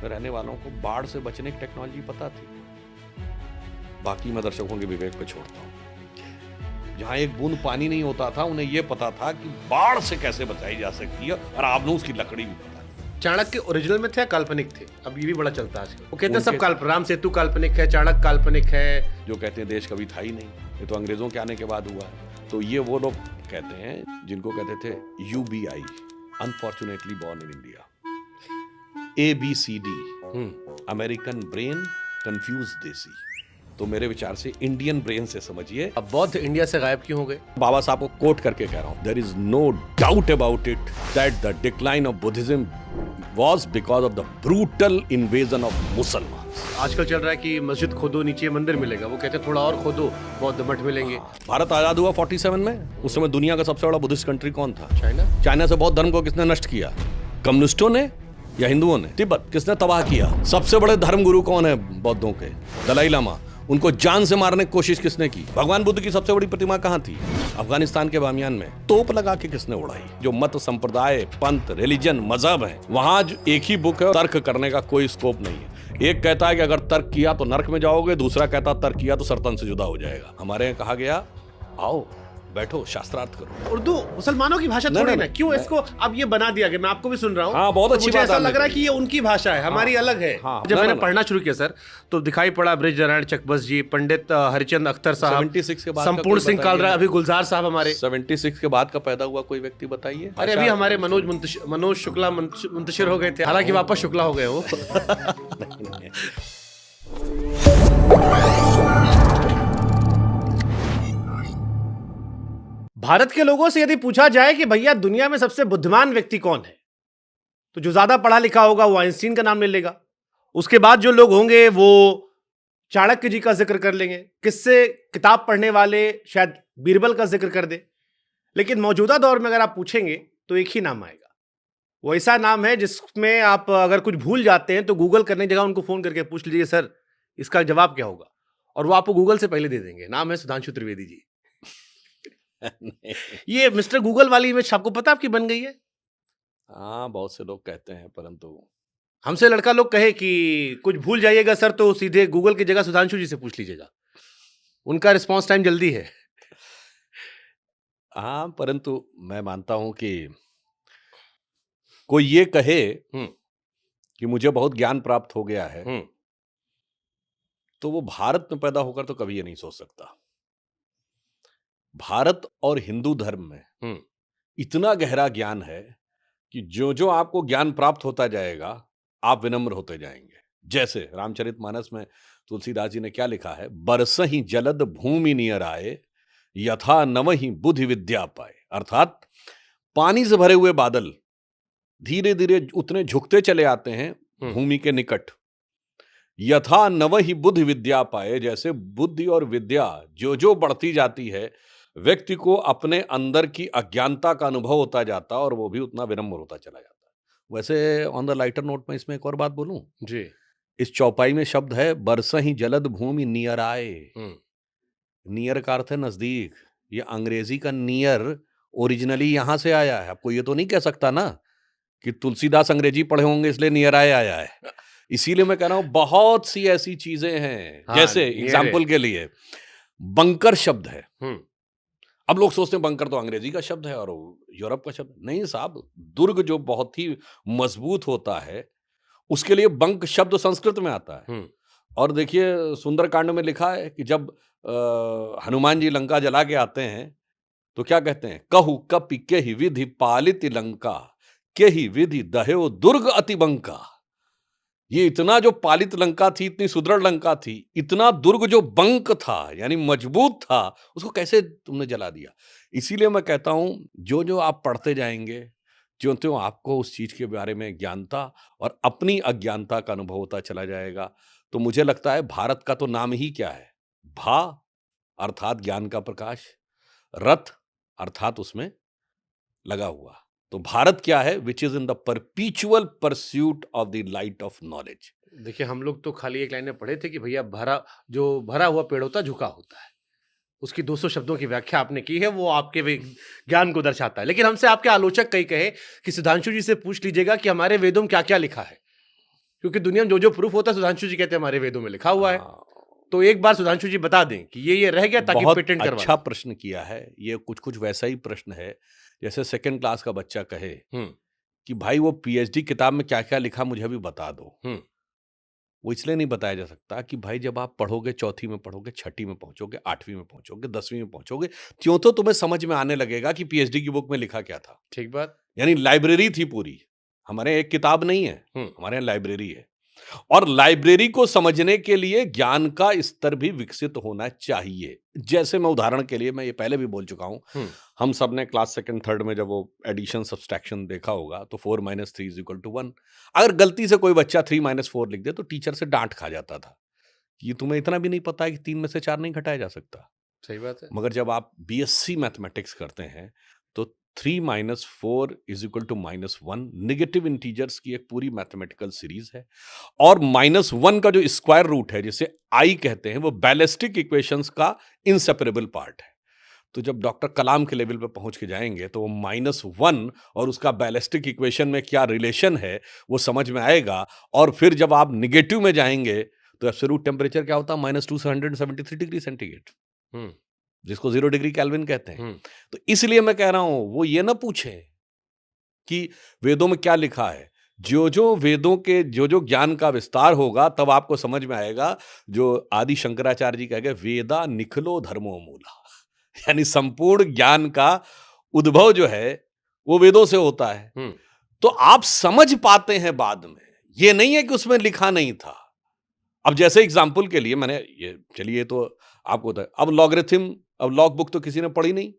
में रहने वालों को बाढ़ से बचने की टेक्नोलॉजी पता थी। बाकी मैं दर्शकों के विवेक पे छोड़ता हूँ। जहां एक बूंद पानी नहीं होता था, उन्हें यह पता था कि बाढ़ से कैसे बचाई जा सकती है, और आपने उसकी लकड़ी भी पता थी। चाणक्य ओरिजिनल में थे या काल्पनिक थे? अब ये भी बड़ा चलता है आजकल। वो कहते हैं सब उनके- काल्पनिक, राम सेतु काल्पनिक है, चाणक्य काल्पनिक है। जो कहते हैं देश कभी था ही नहीं, ये तो अंग्रेजों के आने के बाद हुआ है। तो ये वो लोग कहते हैं जिनको कहते थे UBI, unfortunately born in India. ABCD, American brain confuse देसी। तो मेरे विचार से इंडियन ब्रेन से समझिए। अब बौद्ध इंडिया से गायब क्यों हो गए? बाबा साहब को कोट करके कह रहा हूं, there is no doubt about it that the decline of Buddhism was because of the brutal invasion of मुसलमान। आजकल चल रहा है कि मस्जिद खोदो नीचे मंदिर मिलेगा, वो कहते हैं थोड़ा और खोदो बौद्ध मठ मिलेंगे। भारत आजाद हुआ 47 में। उस समय दुनिया का सबसे बड़ा बुद्धिस्ट कंट्री कौन था? चाइना। चाइना से बौद्ध धर्म को किसने नष्ट किया? कम्युनिस्टों ने या हिंदुओं ने? तिब्बत किसने तबाह किया? सबसे बड़े धर्म गुरु कौन है बौद्धों के? दलाई लामा। उनको जान से मारने की कोशिश किसने की? भगवान बुद्ध की सबसे बड़ी प्रतिमा कहां थी? अफगानिस्तान के बामियान में। तोप लगा के किसने उड़ाई? जो मत, संप्रदाय, पंथ, रिलीजन, मजहब है, वहां एक ही बुक है, तर्क करने का कोई स्कोप नहीं है। एक कहता है कि अगर तर्क किया तो नरक में जाओगे, दूसरा कहता तर्क किया तो सरतन से जुदा हो जाएगा। हमारे यहाँ कहा गया, आओ बैठो शास्त्रार्थ करो। उर्दू मुसलमानों की भाषा थोड़ी ना, क्यों इसको अब ये बना दिया गया? मैं आपको भी सुन रहा हूँ। हाँ, बहुत अच्छी मुझे बात ऐसा आपने लग रहा है कही। कि ये उनकी भाषा है, हमारी अलग है। हाँ, जब ना, मैंने ना, पढ़ना शुरू किया सर, तो दिखाई पड़ा बृजनारायण चकबस जी, पंडित हरिचंद अख्तर साहब, 76 के बाद का संपूर्ण कोई सिंह बताइए। कालरा, अभी गुलजार साहब हमारे। 76 के बाद का पैदा हुआ कोई व्यक्ति बताइए। अरे अभी हमारे मनोज शुक्ला मुंतशिर हो गए थे, हालांकि वापस शुक्ला हो गए वो। भारत के लोगों से यदि पूछा जाए कि भैया दुनिया में सबसे बुद्धिमान व्यक्ति कौन है, तो जो ज्यादा पढ़ा लिखा होगा वो आइंस्टीन का नाम ले लेगा। उसके बाद जो लोग होंगे वो चाणक्य जी का जिक्र कर लेंगे। किससे किताब पढ़ने वाले शायद बीरबल का जिक्र कर दे। लेकिन मौजूदा दौर में अगर आप पूछेंगे तो एक ही नाम आएगा। वो ऐसा नाम है जिसमें आप अगर कुछ भूल जाते हैं तो गूगल करने की जगह उनको फोन करके पूछ लीजिए, सर इसका जवाब क्या होगा, और वो आपको गूगल से पहले दे देंगे। नाम है सुधांशु त्रिवेदी जी। ये मिस्टर गूगल वाली इमेज आपको पता आपकी बन गई है। हाँ, बहुत से लोग कहते हैं, परंतु हमसे लड़का लोग कहे कि कुछ भूल जाइएगा सर तो सीधे गूगल की जगह सुधांशु जी से पूछ लीजिएगा, उनका रिस्पांस टाइम जल्दी है। हाँ, परंतु मैं मानता हूं कि कोई ये कहे कि मुझे बहुत ज्ञान प्राप्त हो गया है, तो वो भारत में पैदा होकर तो कभी ये नहीं सोच सकता। भारत और हिंदू धर्म में इतना गहरा ज्ञान है कि जो जो आपको ज्ञान प्राप्त होता जाएगा आप विनम्र होते जाएंगे। जैसे रामचरितमानस में तुलसीदास जी ने क्या लिखा है, बरसहि जलद भूमि नियर आए, यथा नवहि बुद्धि विद्या पाए। अर्थात पानी से भरे हुए बादल धीरे धीरे उतने झुकते चले आते हैं भूमि के निकट। यथा नवहि बुद्धि विद्या पाए, जैसे बुद्धि और विद्या जो जो बढ़ती जाती है, व्यक्ति को अपने अंदर की अज्ञानता का अनुभव होता जाता और वो भी उतना विनम्र होता चला जाता है। वैसे ऑन द लाइटर नोट में इसमें एक और बात बोलूं जी। इस चौपाई में शब्द है बरसहि जलद भूमि नियर आए। नियर का अर्थ है नजदीक। ये अंग्रेजी का नियर ओरिजिनली यहां से आया है। आपको ये तो नहीं कह सकता ना कि तुलसीदास अंग्रेजी पढ़े होंगे इसलिए नियर आए आया है। इसीलिए मैं कह रहा हूं बहुत सी ऐसी चीजें हैं। हाँ, जैसे near एग्जाम्पल के लिए बंकर शब्द है। हम्म। अब लोग सोचते हैं बंकर तो अंग्रेजी का शब्द है और यूरोप का शब्द। नहीं साहब, दुर्ग जो बहुत ही मजबूत होता है उसके लिए बंक शब्द संस्कृत में आता है। और देखिए सुंदरकांड में लिखा है कि जब हनुमान जी लंका जला के आते हैं तो क्या कहते हैं, कहु कपि केहि विधि पालित लंका, केहि विधि दह्यो दुर्ग अति बंका। ये इतना जो पालित लंका थी, इतनी सुदृढ़ लंका थी, इतना दुर्ग जो बंक था यानी मजबूत था, उसको कैसे तुमने जला दिया। इसीलिए मैं कहता हूं जो जो आप पढ़ते जाएंगे ज्यों त्यों आपको उस चीज के बारे में ज्ञानता और अपनी अज्ञानता का अनुभव होता चला जाएगा। तो मुझे लगता है भारत का तो नाम ही क्या है, भा अर्थात ज्ञान का प्रकाश, रथ अर्थात उसमें लगा हुआ। तो भारत क्या है, which is in the परपीचुअल pursuit of the light of knowledge. देखिए हम लोग तो खाली एक लाइन में पढ़े थे कि भैया भरा हुआ पेड़ होता झुका होता है। उसकी 200 शब्दों की व्याख्या आपने की है, वो आपके ज्ञान को दर्शाता है। लेकिन हमसे आपके आलोचक कई कहे कि सुधांशु जी से पूछ लीजिएगा कि हमारे वेदों में क्या क्या लिखा है। क्योंकि दुनिया में जो जो प्रूफ होता है सुधांशु जी कहते हैं हमारे वेदों में लिखा हुआ है। हाँ, तो एक बार सुधांशु जी बता दें कि ये रह गया ताकि बहुत पेटेंट करवा अच्छा दें। प्रश्न किया है। ये कुछ कुछ वैसा ही प्रश्न है जैसे सेकंड क्लास का बच्चा कहे कि भाई वो पीएचडी किताब में क्या क्या लिखा मुझे अभी बता दो। वो इसलिए नहीं बताया जा सकता कि भाई जब आप पढ़ोगे, चौथी में पढ़ोगे, छठी में पहुंचोगे, 8वीं में पहुंचोगे, 10वीं में पहुंचोगे, त्यों तो तुम्हें समझ में आने लगेगा कि पीएचडी की बुक में लिखा क्या था। ठीक बात। यानी लाइब्रेरी थी पूरी। हमारे एक किताब नहीं है, हमारे यहाँ लाइब्रेरी है। और लाइब्रेरी को समझने के लिए ज्ञान का स्तर भी विकसित होना चाहिए। जैसे मैं उदाहरण के लिए, मैं ये पहले भी बोल चुका हूं, हम सब ने क्लास सेकंड थर्ड में जब वो एडिशन सब्सट्रैक्शन देखा होगा तो 4 - 3 = 1। अगर गलती से कोई बच्चा 3 - 4 लिख दे तो टीचर से डांट खा जाता था कि तुम्हें इतना भी नहीं पता है कि 3 में से 4 नहीं घटाया जा सकता। सही बात है। मगर जब आप बीएससी मैथमेटिक्स करते हैं तो 3 - 4 = -1 नेगेटिव इंटीजर्स की एक पूरी मैथमेटिकल सीरीज है। और -1 का जो स्क्वायर रूट है जिसे आई कहते हैं, वो बैलिस्टिक इक्वेशंस का इनसेपरेबल पार्ट है। तो जब डॉक्टर कलाम के लेवल पे पहुंच के जाएंगे तो वो -1 और उसका बैलिस्टिक इक्वेशन में क्या रिलेशन है वो समझ में आएगा। और फिर जब आप निगेटिव में जाएंगे तो एब्सोल्यूट टेम्परेचर क्या होता है, -2 से 173 डिग्री सेंटीग्रेड, जिसको 0 डिग्री केल्विन कहते हैं। तो इसलिए मैं कह रहा हूं वो ये ना पूछे कि वेदों में क्या लिखा है। जो जो वेदों के जो जो ज्ञान का विस्तार होगा तब आपको समझ में आएगा। जो आदि शंकराचार्य जी कह गए, वेदा निखलो धर्मो मूला, यानी संपूर्ण ज्ञान का उद्भव जो है वो वेदों से होता है। तो आप समझ पाते हैं बाद में, ये नहीं है कि उसमें लिखा नहीं था। अब जैसे एग्जाम्पल के लिए मैंने ये, चलिए तो आपको होता है, अब लॉगरिथम, अब लॉग बुक तो किसी ने पढ़ी नहीं,